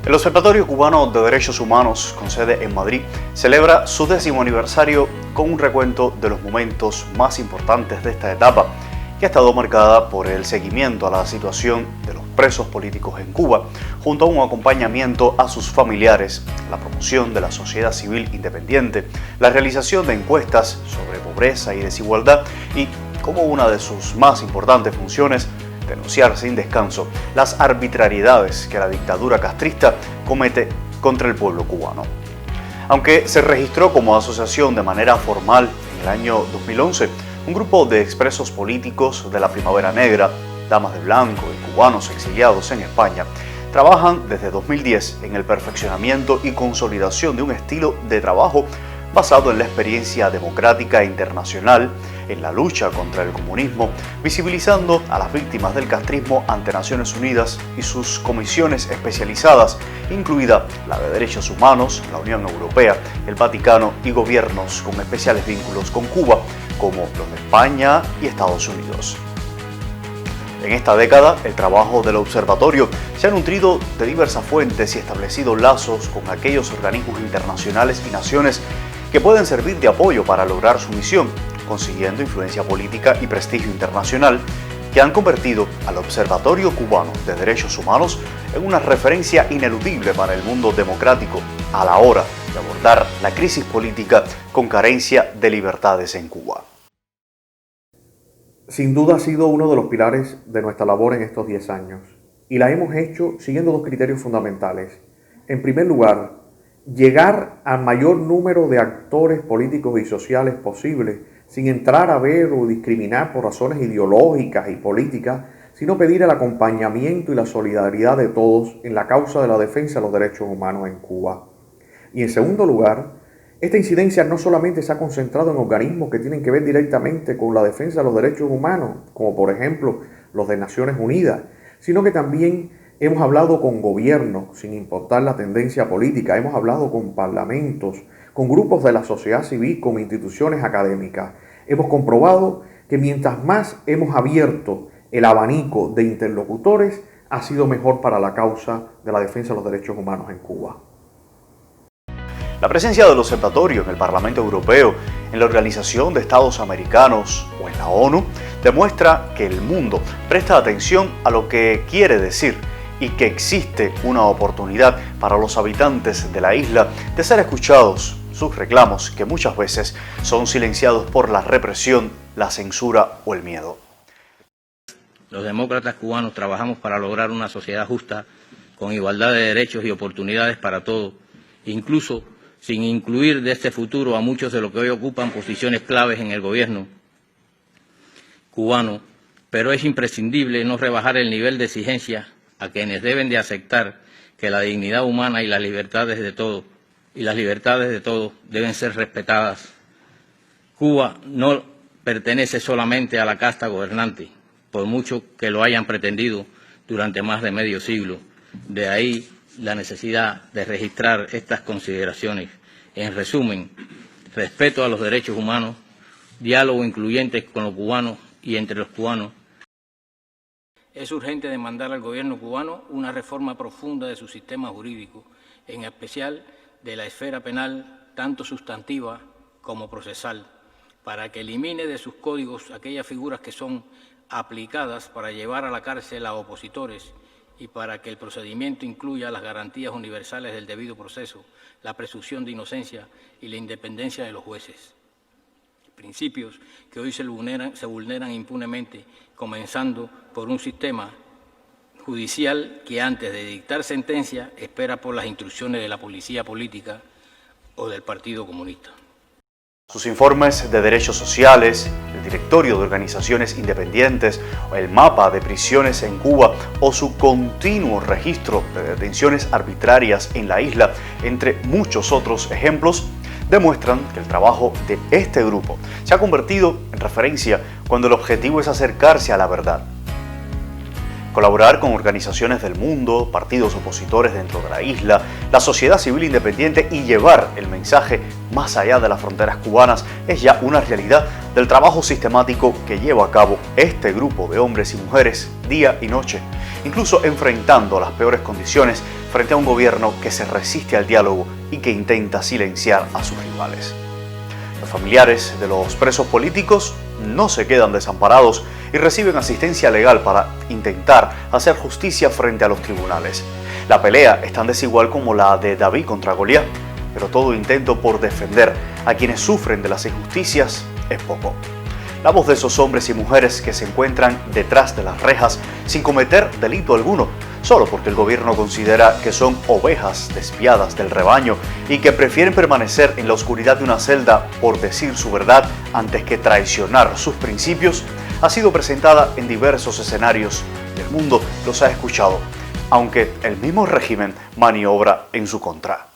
El Observatorio Cubano de Derechos Humanos, con sede en Madrid, celebra su 10º aniversario con un recuento de los momentos más importantes de esta etapa, que ha estado marcada por el seguimiento a la situación de los presos políticos en Cuba, junto a un acompañamiento a sus familiares, la promoción de la sociedad civil independiente, la realización de encuestas sobre pobreza y desigualdad y, como una de sus más importantes funciones, denunciar sin descanso las arbitrariedades que la dictadura castrista comete contra el pueblo cubano. Aunque se registró como asociación de manera formal en el año 2011, un grupo de expresos políticos de la Primavera Negra, damas de blanco y cubanos exiliados en España, trabajan desde 2010 en el perfeccionamiento y consolidación de un estilo de trabajo basado en la experiencia democrática e internacional, en la lucha contra el comunismo, visibilizando a las víctimas del castrismo ante Naciones Unidas y sus comisiones especializadas, incluida la de Derechos Humanos, la Unión Europea, el Vaticano y gobiernos con especiales vínculos con Cuba, como los de España y Estados Unidos. En esta década, el trabajo del observatorio se ha nutrido de diversas fuentes y establecido lazos con aquellos organismos internacionales y naciones que pueden servir de apoyo para lograr su misión, consiguiendo influencia política y prestigio internacional que han convertido al Observatorio Cubano de Derechos Humanos en una referencia ineludible para el mundo democrático a la hora de abordar la crisis política con carencia de libertades en Cuba. Sin duda ha sido uno de los pilares de nuestra labor en estos 10 años y la hemos hecho siguiendo dos criterios fundamentales. En primer lugar, llegar al mayor número de actores políticos y sociales posible sin entrar a ver o discriminar por razones ideológicas y políticas, sino pedir el acompañamiento y la solidaridad de todos en la causa de la defensa de los derechos humanos en Cuba. Y en segundo lugar, esta incidencia no solamente se ha concentrado en organismos que tienen que ver directamente con la defensa de los derechos humanos, como por ejemplo los de Naciones Unidas, sino que también hemos hablado con gobiernos, sin importar la tendencia política, hemos hablado con parlamentos, con grupos de la sociedad civil, con instituciones académicas. Hemos comprobado que mientras más hemos abierto el abanico de interlocutores, ha sido mejor para la causa de la defensa de los derechos humanos en Cuba. La presencia del observatorio en el Parlamento Europeo, en la Organización de Estados Americanos o en la ONU demuestra que el mundo presta atención a lo que quiere decir y que existe una oportunidad para los habitantes de la isla de ser escuchados sus reclamos que muchas veces son silenciados por la represión, la censura o el miedo. Los demócratas cubanos trabajamos para lograr una sociedad justa, con igualdad de derechos y oportunidades para todos, incluso sin incluir de este futuro a muchos de los que hoy ocupan posiciones claves en el gobierno cubano, pero es imprescindible no rebajar el nivel de exigencia a quienes deben de aceptar que la dignidad humana y las libertades de todos deben ser respetadas. Cuba no pertenece solamente a la casta gobernante, por mucho que lo hayan pretendido durante más de medio siglo. De ahí la necesidad de registrar estas consideraciones. En resumen, respeto a los derechos humanos, diálogo incluyente con los cubanos y entre los cubanos. Es urgente demandar al gobierno cubano una reforma profunda de su sistema jurídico, en especial de la esfera penal, tanto sustantiva como procesal, para que elimine de sus códigos aquellas figuras que son aplicadas para llevar a la cárcel a opositores y para que el procedimiento incluya las garantías universales del debido proceso, la presunción de inocencia y la independencia de los jueces. Principios que hoy se vulneran impunemente, comenzando por un sistema judicial que antes de dictar sentencia espera por las instrucciones de la policía política o del Partido Comunista. Sus informes de derechos sociales, el directorio de organizaciones independientes, el mapa de prisiones en Cuba o su continuo registro de detenciones arbitrarias en la isla, entre muchos otros ejemplos, demuestran que el trabajo de este grupo se ha convertido en referencia cuando el objetivo es acercarse a la verdad. Colaborar con organizaciones del mundo, partidos opositores dentro de la isla, la sociedad civil independiente y llevar el mensaje más allá de las fronteras cubanas es ya una realidad del trabajo sistemático que lleva a cabo este grupo de hombres y mujeres día y noche, incluso enfrentando las peores condiciones frente a un gobierno que se resiste al diálogo y que intenta silenciar a sus rivales. Los familiares de los presos políticos no se quedan desamparados y reciben asistencia legal para intentar hacer justicia frente a los tribunales. La pelea es tan desigual como la de David contra Goliat, pero todo intento por defender a quienes sufren de las injusticias es poco. La voz de esos hombres y mujeres que se encuentran detrás de las rejas sin cometer delito alguno, solo porque el gobierno considera que son ovejas desviadas del rebaño y que prefieren permanecer en la oscuridad de una celda por decir su verdad antes que traicionar sus principios, ha sido presentada en diversos escenarios y el mundo los ha escuchado, aunque el mismo régimen maniobra en su contra.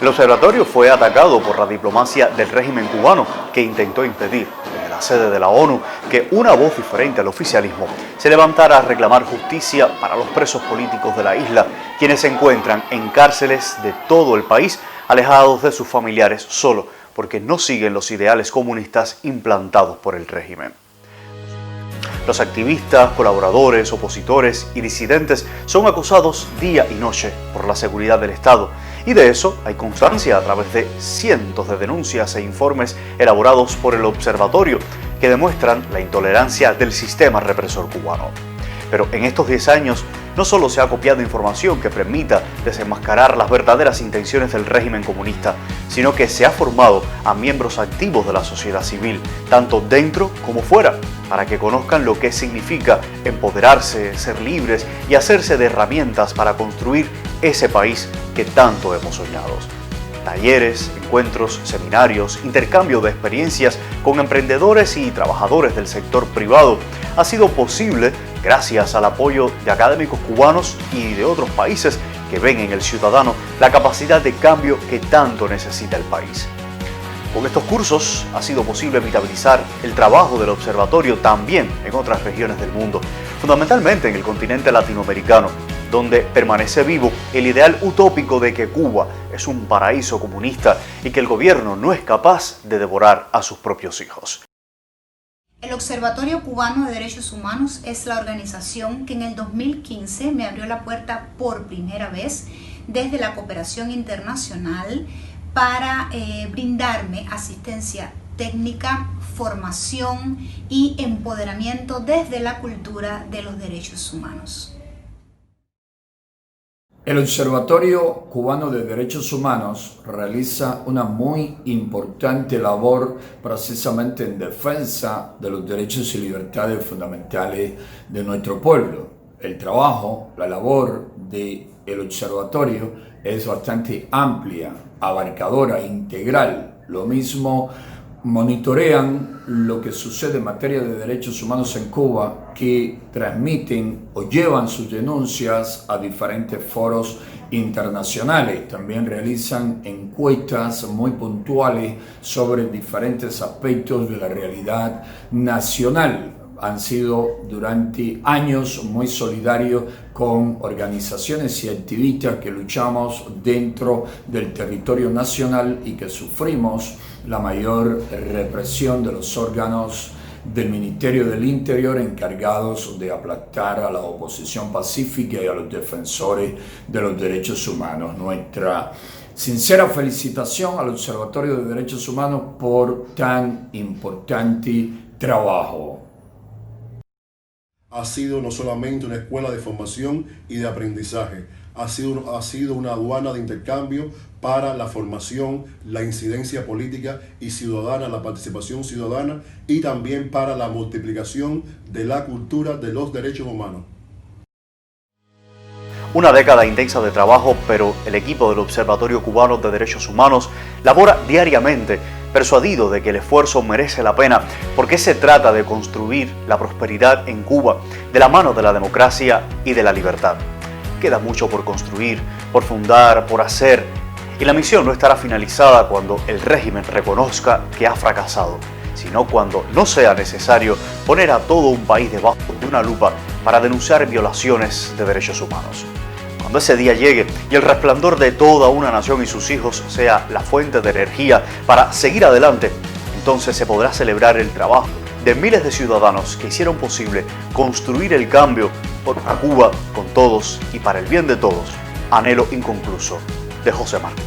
El observatorio fue atacado por la diplomacia del régimen cubano, que intentó impedir desde la sede de la ONU que una voz diferente al oficialismo se levantara a reclamar justicia para los presos políticos de la isla, quienes se encuentran en cárceles de todo el país, alejados de sus familiares solo porque no siguen los ideales comunistas implantados por el régimen. Los activistas, colaboradores, opositores y disidentes son acosados día y noche por la seguridad del Estado, y de eso hay constancia a través de cientos de denuncias e informes elaborados por el observatorio que demuestran la intolerancia del sistema represor cubano. Pero en estos 10 años no solo se ha copiado información que permita desenmascarar las verdaderas intenciones del régimen comunista, sino que se ha formado a miembros activos de la sociedad civil, tanto dentro como fuera, para que conozcan lo que significa empoderarse, ser libres y hacerse de herramientas para construir ese país que tanto hemos soñado. Talleres, encuentros, seminarios, intercambio de experiencias con emprendedores y trabajadores del sector privado ha sido posible gracias al apoyo de académicos cubanos y de otros países que ven en el ciudadano la capacidad de cambio que tanto necesita el país. Con estos cursos ha sido posible vitalizar el trabajo del observatorio también en otras regiones del mundo, fundamentalmente en el continente latinoamericano, donde permanece vivo el ideal utópico de que Cuba es un paraíso comunista y que el gobierno no es capaz de devorar a sus propios hijos. El Observatorio Cubano de Derechos Humanos es la organización que en el 2015 me abrió la puerta por primera vez desde la cooperación internacional para brindarme asistencia técnica, formación y empoderamiento desde la cultura de los derechos humanos. El Observatorio Cubano de Derechos Humanos realiza una muy importante labor precisamente en defensa de los derechos y libertades fundamentales de nuestro pueblo. El trabajo, la labor del observatorio es bastante amplia, abarcadora, integral. Lo mismo monitorean lo que sucede en materia de derechos humanos en Cuba, que transmiten o llevan sus denuncias a diferentes foros internacionales. También realizan encuestas muy puntuales sobre diferentes aspectos de la realidad nacional. Han sido durante años muy solidarios con organizaciones y activistas que luchamos dentro del territorio nacional y que sufrimos la mayor represión de los órganos del Ministerio del Interior encargados de aplastar a la oposición pacífica y a los defensores de los derechos humanos. Nuestra sincera felicitación al Observatorio de Derechos Humanos por tan importante trabajo. Ha sido no solamente una escuela de formación y de aprendizaje, ha sido una aduana de intercambio para la formación, la incidencia política y ciudadana, la participación ciudadana y también para la multiplicación de la cultura de los derechos humanos. Una década intensa de trabajo, pero el equipo del Observatorio Cubano de Derechos Humanos labora diariamente, persuadido de que el esfuerzo merece la pena, porque se trata de construir la prosperidad en Cuba de la mano de la democracia y de la libertad. Queda mucho por construir, por fundar, por hacer, y la misión no estará finalizada cuando el régimen reconozca que ha fracasado, sino cuando no sea necesario poner a todo un país debajo de una lupa para denunciar violaciones de derechos humanos. Cuando ese día llegue y el resplandor de toda una nación y sus hijos sea la fuente de energía para seguir adelante, entonces se podrá celebrar el trabajo de miles de ciudadanos que hicieron posible construir el cambio por una Cuba con todos y para el bien de todos. Anhelo inconcluso, de José Martí.